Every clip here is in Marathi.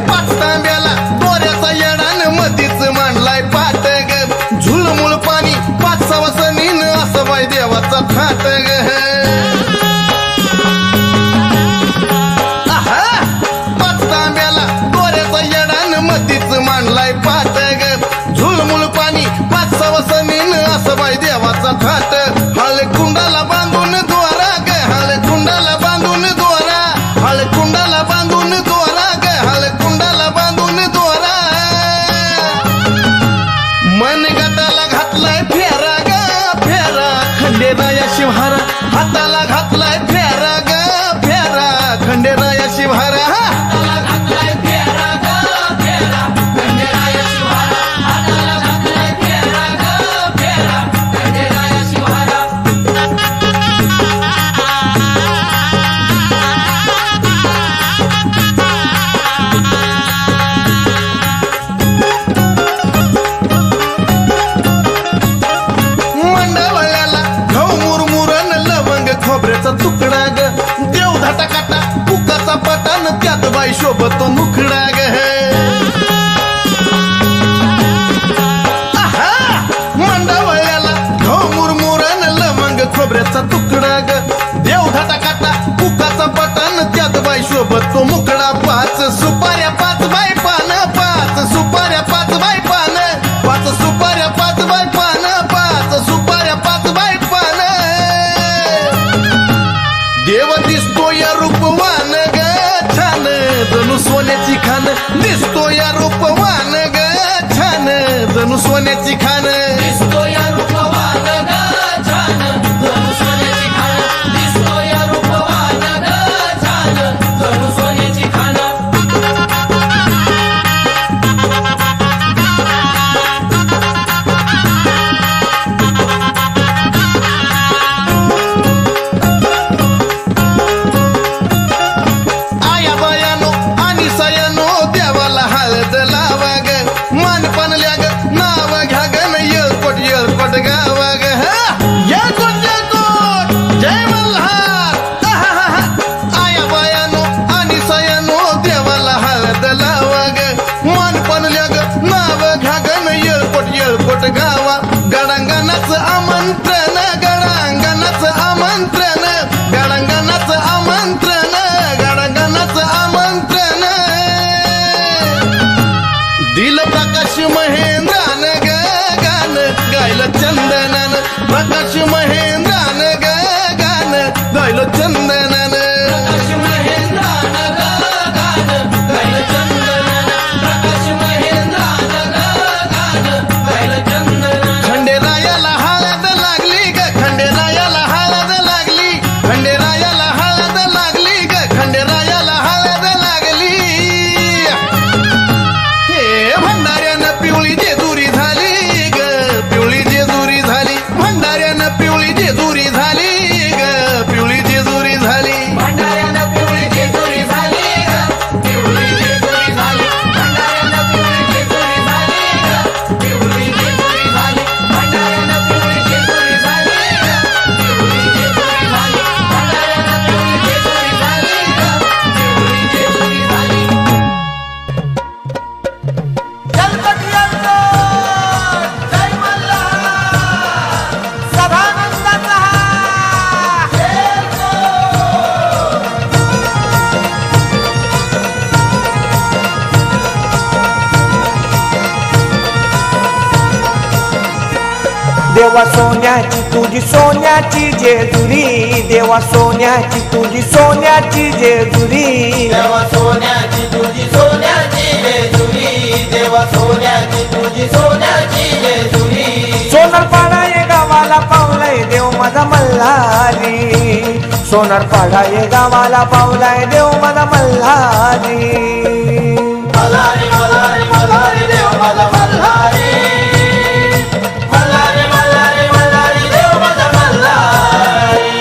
पाच तांब्याला दोऱ्याचा येडान मधीच मांडलाय पाट ग झुलमुळ पाणी पाच सवसनीन असं बाई देवाचा थाट ग पाच तांब्याला दोऱ्याचा येडान मधीच मांडलाय पाट ग झुलमुळ पाणी पाच सवसनीन असं बाई देवाचा थाट हळकुंडाला बांधून दोरा ग हळकुंडाला बांधून दोरा हळकुंडाला बांधून दोरा ग हळकुंडाला बांधून दोरा मनगटाला घातलाय फेरा ग फेरा खंडेराया शिवहारा हाताला घातलाय फेरा ग फेरा खंडेराया शिवहारा खोबऱ्याचा तुकडा ग देव धाटा काटा कुकाचा पटान त्यात बाई शोभतो मुखडा ग मंडवळ्याला घाव मुरमुरण लवंग खोबऱ्याचा तुकडा ग देव धाटा काटा कुकाचा पटान त्यात बाई शोभतो मुखडा पाच सुपाऱ्या पाच बाई पान पाच सुपाऱ्या पाच बाई पान पाच सुपाऱ्या पाच बाई पान पाच सुपाऱ्या पाच बाई पान देव दिसतो या रूपवान ग छान जणू सोन्याची खान दिसतो या रूपवान ग छान जणू सोन्याची खान दिसतो या रूपवान ग छान जणू सोन्याची खान दिसतो या रूपवान ग छान जणू सोन्याची खान गावा गडांगणाचं आमंत्रण गडांगणाचं आमंत्रण गडांगणाचं आमंत्रण गडांगणाचं आमंत्रण दिल प्रकाश महेंद्रान ग गान गायलं चंदनान प्रकाश महेंद्रान ग गान गायलं चंदनान प्रकाश महेंद्रान ग गान गायलं चंदनान प्रकाश महेंद्रान ग गान गायलं चंदनान खंडेरायाला हळद लागली ग खंडेरायाला हळद लागली खंडेरायाला हळद लागली ग खंडेरायाला हळद लागली हे भंडाऱ्यानं पिवळी जेजुरी झाली ग पिवळी जेजुरी झाली भंडाऱ्यानं पिवळी जेजुरी झाली ग पिवळी जेजुरी झाली भंडाऱ्यानं पिवळी जेजुरी झाली ग पिवळी जेजुरी झाली भंडाऱ्यानं पिवळी जेजुरी झाली ग पिवळी जेजुरी झाली भंडाऱ्यानं पिवळी जेजुरी झाली ग पिवळी जेजुरी झाली भंडाऱ्यानं पिवळी जेजुरी झाली ग पिवळी जेजुरी झाली देवा सोन्याची तुझी सोन्याची जेजुरी देवा सोन्याची तुझी सोन्याची जेजुरी देवा सोन्याची तुझी सोन्याची जेजुरी देवा सोन्याची तुझी सोन्याची जेजुरी सोनार पाडा ये गावाला पावलाय देव माझा मल्हारी सोनार पाडा ये गावाला पावलाय देव माझा मल्हारी मल्हारी मल्हारी मल्हारी देव माझा मल्हारी मल्हारी मल्हारी मल्हारी देव माझा मल्हारी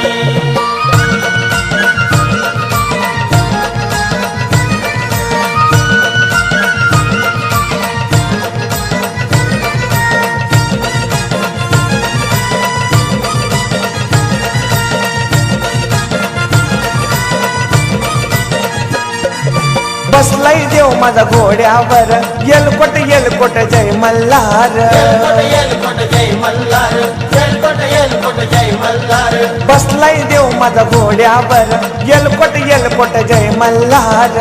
बसलाय देव माझा घोड्यावर येलकोट येलकोट जय मल्हार येलकोट जय मल्हार येलकोट जय मल्हार बसलाय देव माझा घोड्यावर येलकोट येलकोट जय मल्हार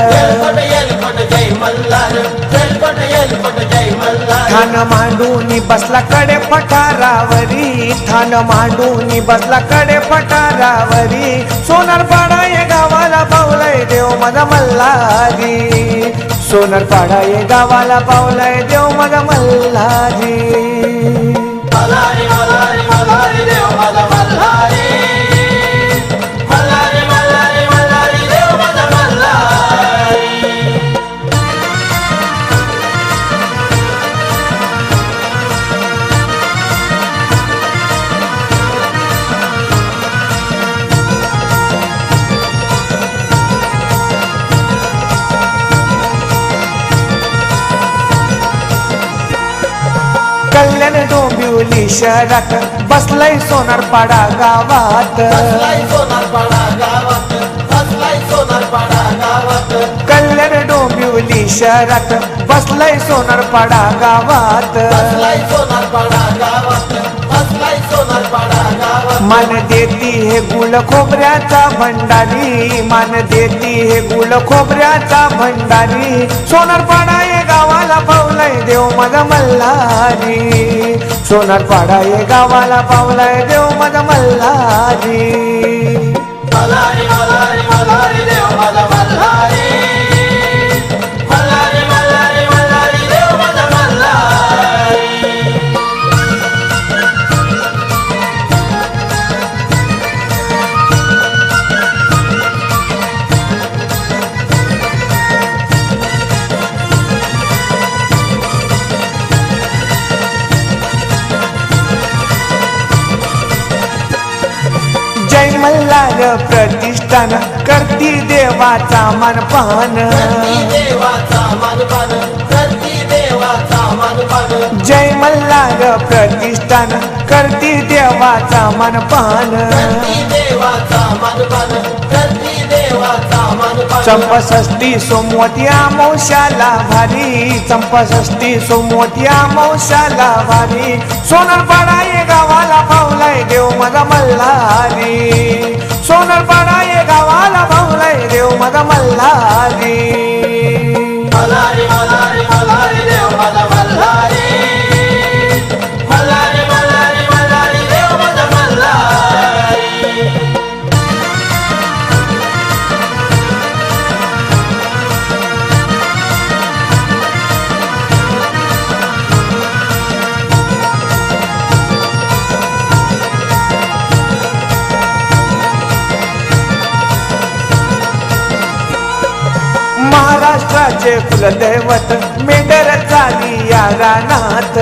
येलकोट जय मल्हार येलकोट जय मल्हार ठाण मांडूनी बसला कडे पठारावरी ठाण मांडूनी बसला कडे पठारावरी सोनारपाडा या गावाला पावलाय देव माझा मल्हारी सोनारपाडा या गावाला पावलाय देव माझा मल्हारी मल्हारी मल्हारी मल्हारी देव माझा मल्हारी मल्हारी मल्हारी मल्हारी देव माझा मल्हारी कल्याण डोंबिवली शहरात बसलाय सोनारपाडा गावात बसलाय सोनारपाडा गावात बसलाय सोनारपाडा गावात कल्याण डोंबिवली शहरात बसलाय सोनारपाडा गावात बसलाय सोनारपाडा गावात बसलाय सोनारपाडा गावात मान देती हे गुळ खोबऱ्याचा भंडारी मान देती हे गुळ खोबऱ्याचा भंडारी सोनारपाडा या गावाला पावलाय देव माझा मल्हारी सोनारपाडा या गावाला पावलाय देव माझा मल्हारी मल्हारी मल्हारी मल्हारी देव माझा मल्हारी मल्हारी मल्हारी मल्हारी देव माझा मल्हारी जय मल्हार प्रतिष्ठान करती देवाचा मानपान करती देवाचा मानपान करती देवाचा मानपान जय मल्हार प्रतिष्ठान करती देवाचा मानपान करती देवाचा मानपान करती देवाचा मानपान चंपषष्ठी सोमवती अमावस्याला भारी चंपषष्ठी सोमवती अमावस्याला भारी सोनारपाडा या गावाला पावलाय देव माझा मल्हारी सोनारपाडा या गावाला पावलाय देव माझा मल्हारी मल्हारी मल्हारी मल्हारी देव माझा मल्हारी मल्हारी मल्हारी मल्हारी देव माझा मल्हारी महाराष्ट्राचे कुलदैवत मेंढर चाली या रानात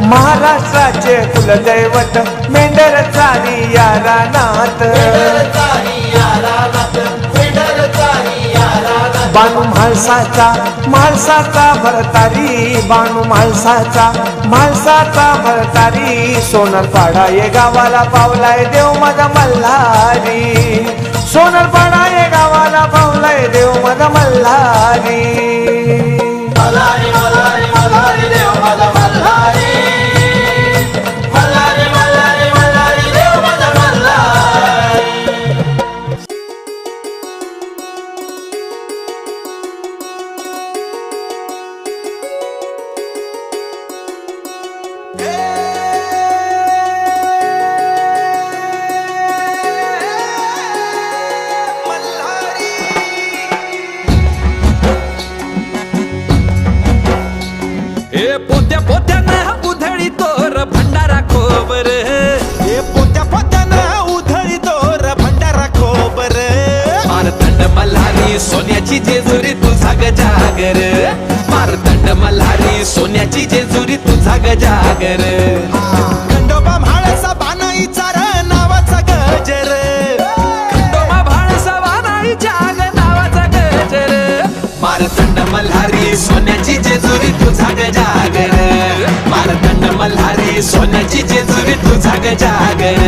महाराष्ट्राचे कुलदैवत मेंढर चाली या रानात बाणू म्हाळसाचा भरतारी बाणू म्हाळसाचा भरतारी सोनारपाडा या गावाला पावलाय देव माझा मल्हारी सोनारपाडा या गावाला पावलाय देव माझा मल्हारी मल्हारी मल्हारी मल्हारी देव माझा मल्हारी मल्हारी मल्हारी मल्हारी देव माझा मल्हारी ए पोत्या पोत्यानं उधळी तोर भंडारा खोबर हे पोत्या पोत्यानं उधळी तोर भंडारा खोबर मारतंड मल्हारी सोन्याची जेजुरी तुझा गजागर मारतंड मल्हारी सोन्याची जेजुरी तुझा गजागर खंडोबा म्हाळसा बानाई चार नावाचा गजर खंडोबा भाळसा वानाईच्या आग नावाचा गजर मारतंड मल्हारी सोन्याची जेजुरी तुझा गजागर मारतंड मल्हारी सोन्याची जेजुरी तुझा गजागर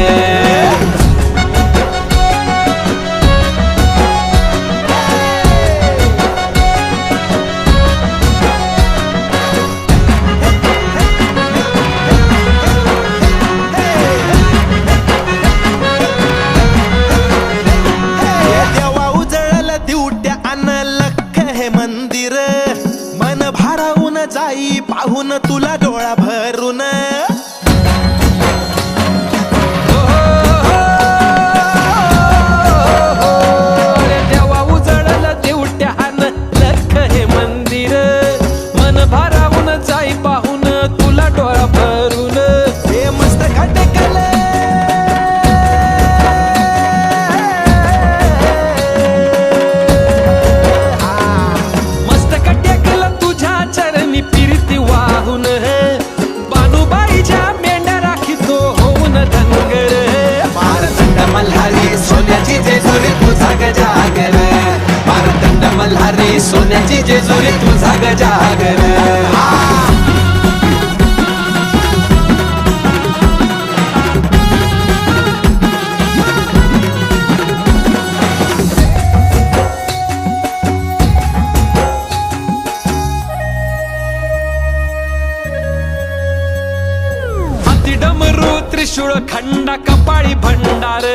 फार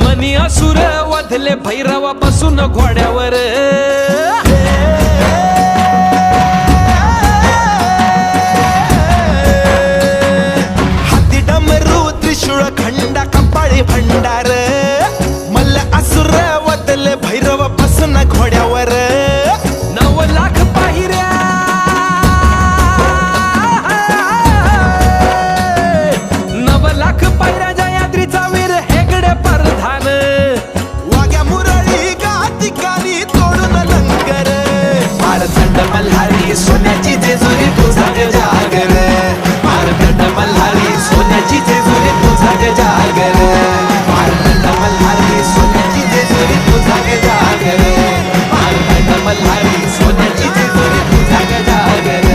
मनी असुर वधले भैरवा बसून घोड्यावर हाती डमरू त्रिशूळ खंडा कपाळी भंडार मल्ल असुर वदले भैरव बसून घोड्यावर 9 लाख पाहिऱ्या 9 लाख पायऱ्या जयाद्रीचा वीर हेगडे प्रधान वाग्या मुरळी गातिकारी तोडून लंगर मारतंड मल्हारी सोन्याची जेजुरी तुझा जागर मारतंड मल्हारी सोन्याची जेजुरी तुझा जागर मारतंड मल्हारी सोन्याची जेजुरी तुझा जागर मारतंड मल्हारी सोन्याची जेजुरी तुझा जागर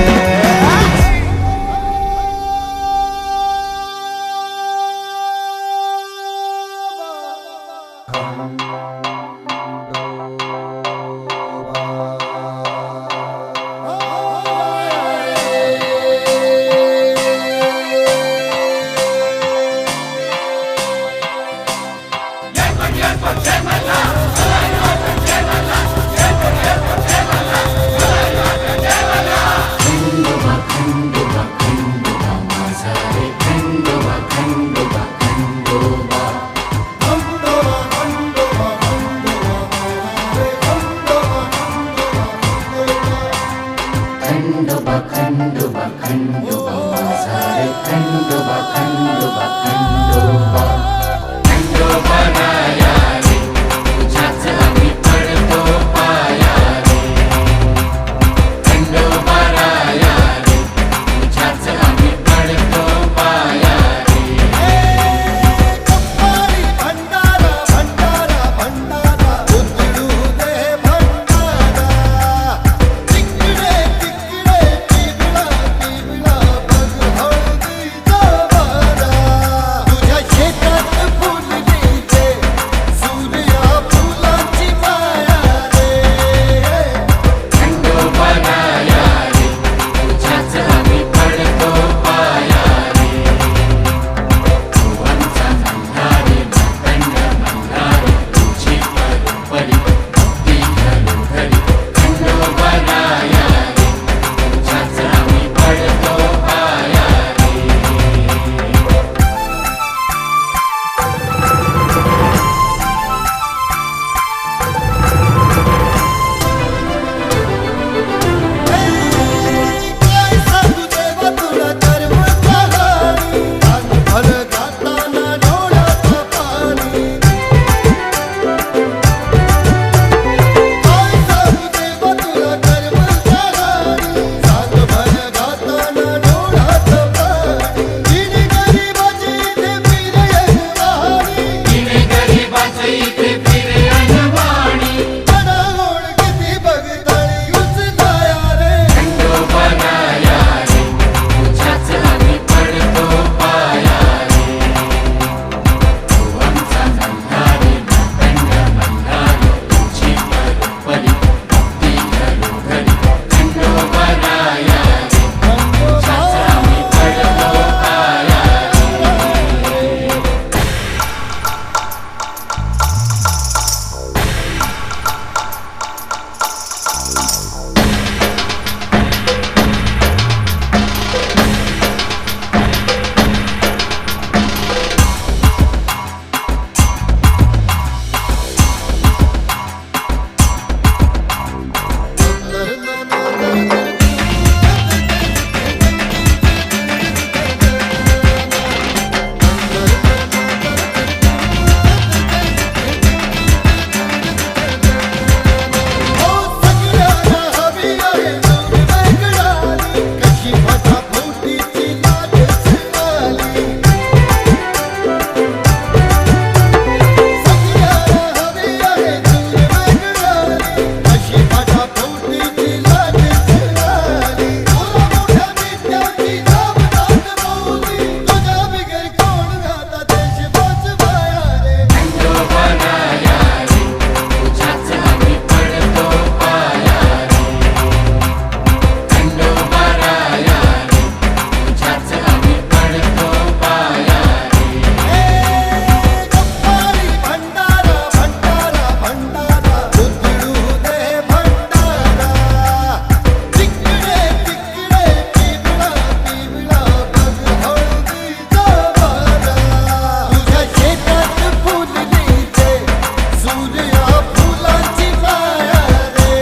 सूर्या फुलांची माया रे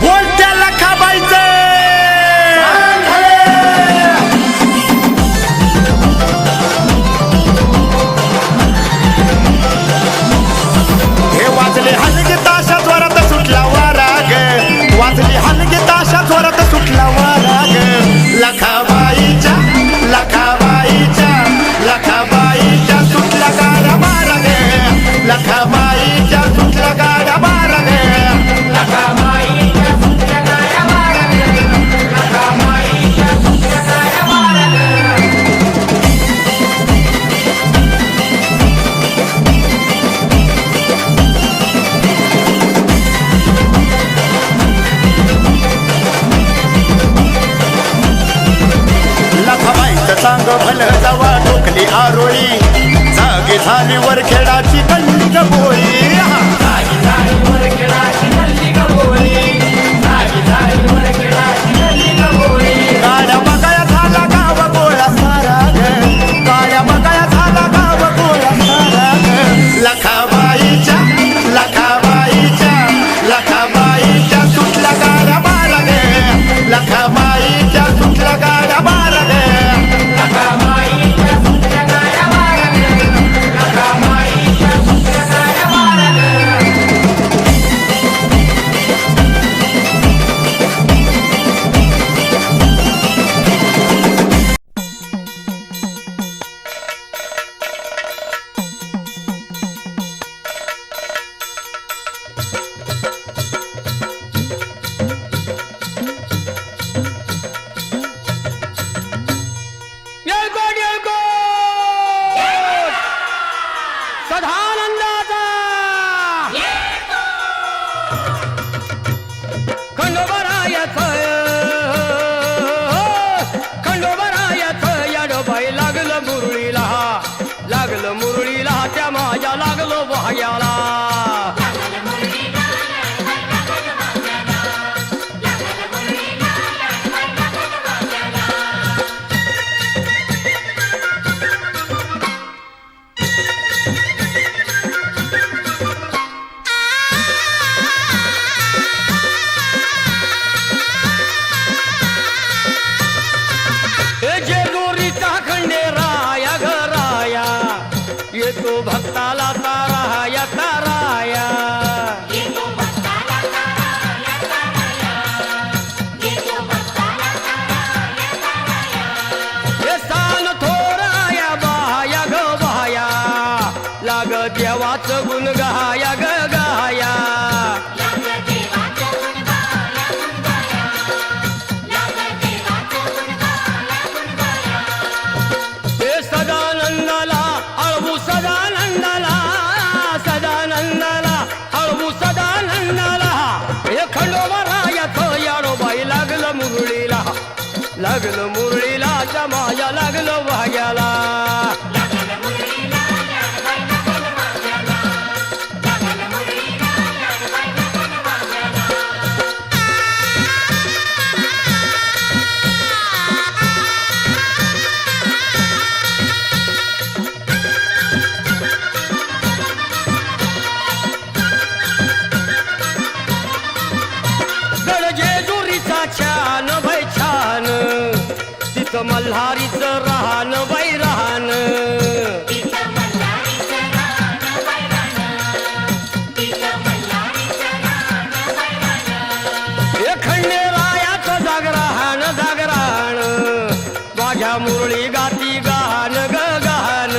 बोलत्या लखाबाईचे हे वाजले हलगे ताशा जोरात सुटला वारा ग वाजले हलगे ताशा जोरात सुटला वारा ग लखाबाईच्या लखाबाईच्या लखाबाईच्या सुटला गाडा मारा ग लखाबाईच्या सुटला गाडा मारा ग लखाबाईच्या सुटला गाडा मारा ग लखाबाईच्या सुटला गाडा मारा ग लखाबाईचं चांग भलं जवा टोकली आरोळी जागी झाली वर खेळाची गल्ली गबोळी जागी झाली वर खेळाची गल्ली गबोळी जागी झाली वर खेळाची गल्ली गबोळी गाड्या बघाया झाला गाव गोळा सारा ग गाड्या बघाया झाला गाव गोळा सारा ग लखाबाईच्या लखाबाईच्या लखाबाईच्या सुटला गाड्या मारा ग लखाबाईच्या सुटला गाड्या मारा ग लखाबाईच्या सुटला गाड्या मारा ग लखाबाईच्या सुटला गाड्या मारा ग येळकोट येळकोट सदानंदाचा खंडोबरायाचं याडोबाई लागलं मुरळीला त्या माझ्या लागलो वाह्याला जेजुरीचा खंडेराया घराया येतो भक्ताला ताराया ताराया हे सान थोराया बाया ग बाया लाग देवाचं गुण गाया ग गाया हे सदानंदाला अळवू सदानंदाला सदानंदाला अळवू सदानंदाला हे खंडोबरायाचं याडोबाई लागलं मुरळीला जमाया लागलं वाग्याला छान भय छान तिथं मल्हारीचं राहण बाई राहण हे खंडेरायाचं जागरण जागरण माझ्या मुरळी गाती गान ग गान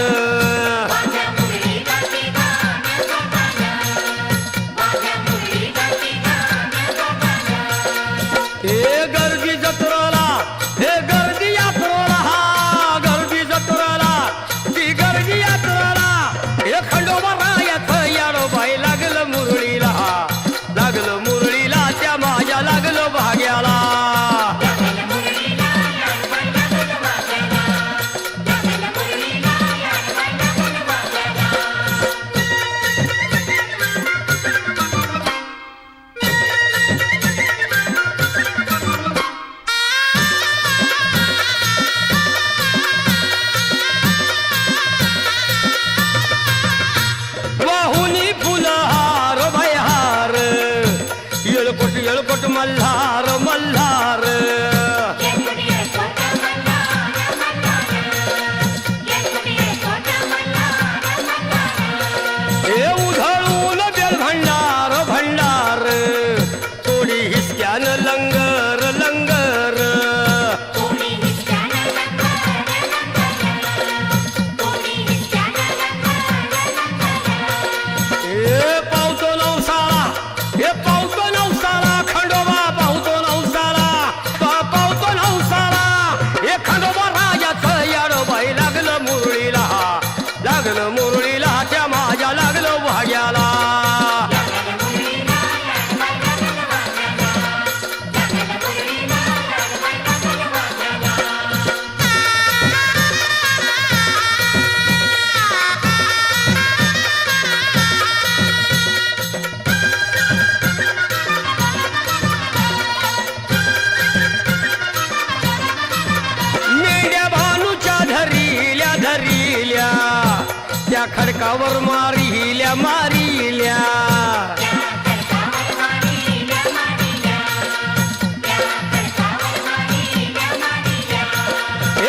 त्या खडकावर मारिल्या मारिल्या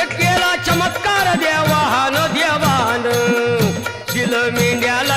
एक केला चमत्कार देवान देवान दिलं मेंढ्याला